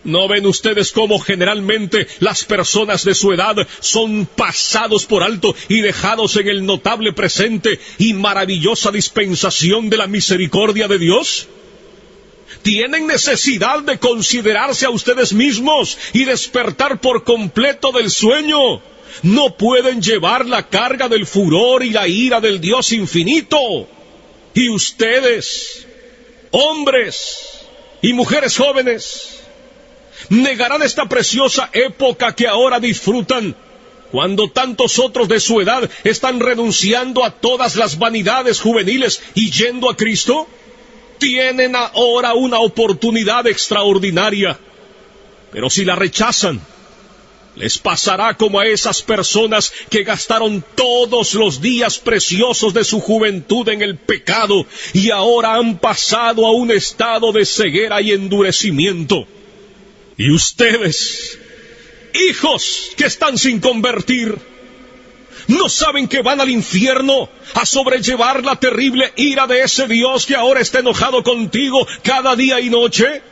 ¿No ven ustedes cómo generalmente las personas de su edad son pasados por alto y dejados en el notable presente y maravillosa dispensación de la misericordia de Dios? Tienen necesidad de considerarse a ustedes mismos y despertar por completo del sueño. No pueden llevar la carga del furor y la ira del Dios infinito. Y ustedes, hombres y mujeres jóvenes, negarán esta preciosa época que ahora disfrutan, cuando tantos otros de su edad están renunciando a todas las vanidades juveniles y yendo a Cristo. Tienen ahora una oportunidad extraordinaria, pero si la rechazan, les pasará como a esas personas que gastaron todos los días preciosos de su juventud en el pecado y ahora han pasado a un estado de ceguera y endurecimiento. Y ustedes, hijos que están sin convertir, ¿no saben que van al infierno a sobrellevar la terrible ira de ese Dios que ahora está enojado contigo cada día y noche?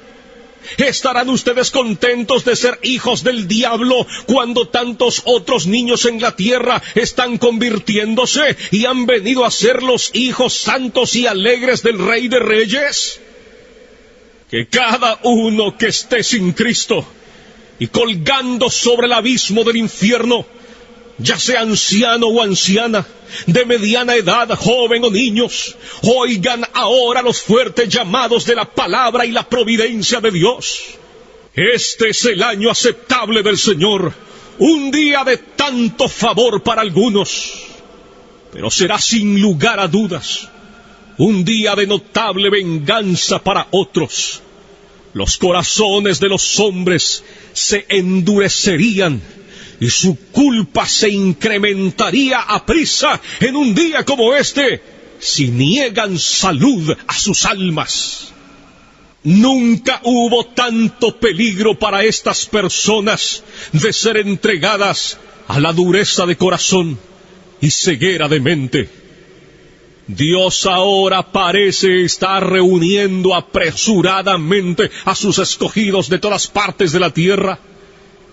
¿Estarán ustedes contentos de ser hijos del diablo cuando tantos otros niños en la tierra están convirtiéndose y han venido a ser los hijos santos y alegres del Rey de Reyes? Que cada uno que esté sin Cristo y colgando sobre el abismo del infierno, ya sea anciano o anciana, de mediana edad, joven o niños, oigan ahora los fuertes llamados de la palabra y la providencia de Dios. Este es el año aceptable del Señor, un día de tanto favor para algunos, pero será sin lugar a dudas un día de notable venganza para otros. Los corazones de los hombres se endurecerían y su culpa se incrementaría aprisa en un día como este, si niegan salud a sus almas. Nunca hubo tanto peligro para estas personas de ser entregadas a la dureza de corazón y ceguera de mente. Dios ahora parece estar reuniendo apresuradamente a sus escogidos de todas partes de la tierra,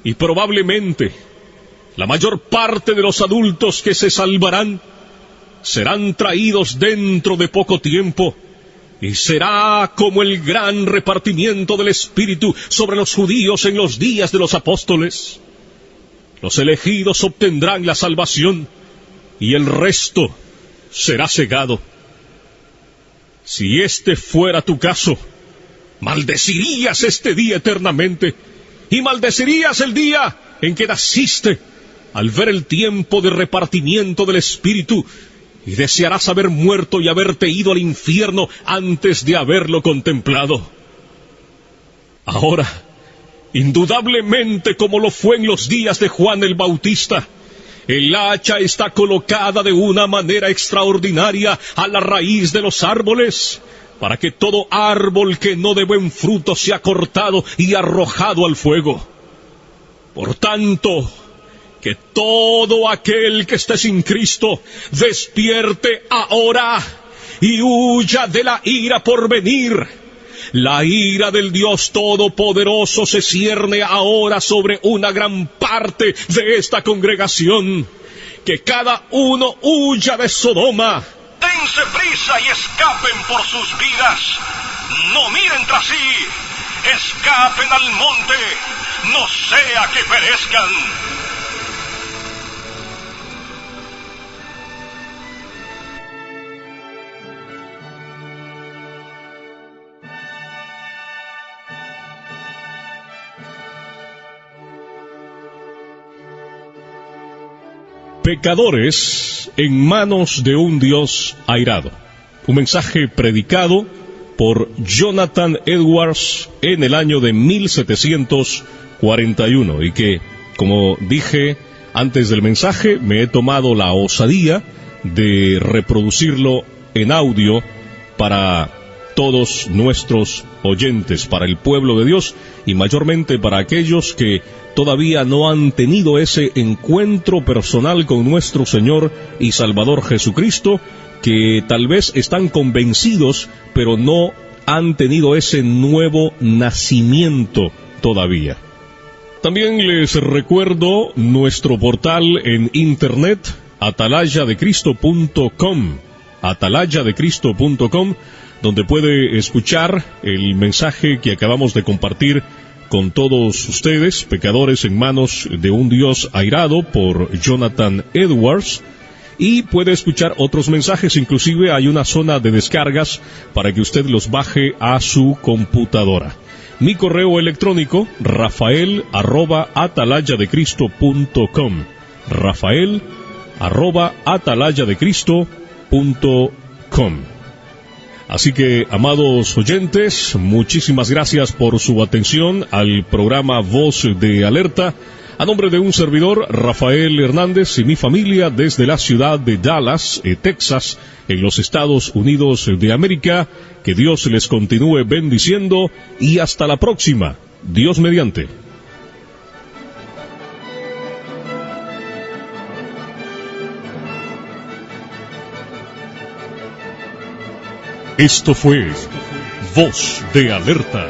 y probablemente la mayor parte de los adultos que se salvarán serán traídos dentro de poco tiempo, y será como el gran repartimiento del Espíritu sobre los judíos en los días de los apóstoles. Los elegidos obtendrán la salvación, y el resto será cegado. Si este fuera tu caso, maldecirías este día eternamente, y maldecirías el día en que naciste, al ver el tiempo de repartimiento del Espíritu, y desearás haber muerto y haberte ido al infierno antes de haberlo contemplado. Ahora, indudablemente como lo fue en los días de Juan el Bautista, el hacha está colocada de una manera extraordinaria a la raíz de los árboles, para que todo árbol que no dé buen fruto sea cortado y arrojado al fuego. Por tanto, que todo aquel que esté sin Cristo despierte ahora y huya de la ira por venir. La ira del Dios Todopoderoso se cierne ahora sobre una gran parte de esta congregación. Que cada uno huya de Sodoma. Dense prisa y escapen por sus vidas. No miren tras sí. escapen al monte, no sea que perezcan. Pecadores en manos de un Dios airado. Un mensaje predicado por Jonathan Edwards en el año de 1741 y que, como dije antes del mensaje, me he tomado la osadía de reproducirlo en audio para todos nuestros oyentes, para el pueblo de Dios y mayormente para aquellos que todavía no han tenido ese encuentro personal con nuestro Señor y Salvador Jesucristo, que tal vez están convencidos, pero no han tenido ese nuevo nacimiento todavía. También les recuerdo nuestro portal en internet, atalayadecristo.com, atalayadecristo.com, donde puede escuchar el mensaje que acabamos de compartir con todos ustedes, pecadores en manos de un Dios airado, por Jonathan Edwards, y puede escuchar otros mensajes. Inclusive hay una zona de descargas para que usted los baje a su computadora. Mi correo electrónico, rafael@atalayadecristo.com, rafael@atalayadecristo.com. Así que, amados oyentes, muchísimas gracias por su atención al programa Voz de Alerta. A nombre de un servidor, Rafael Hernández, y mi familia desde la ciudad de Dallas, Texas, en los Estados Unidos de América, que Dios les continúe bendiciendo y hasta la próxima, Dios mediante. Esto fue Voz de Alerta.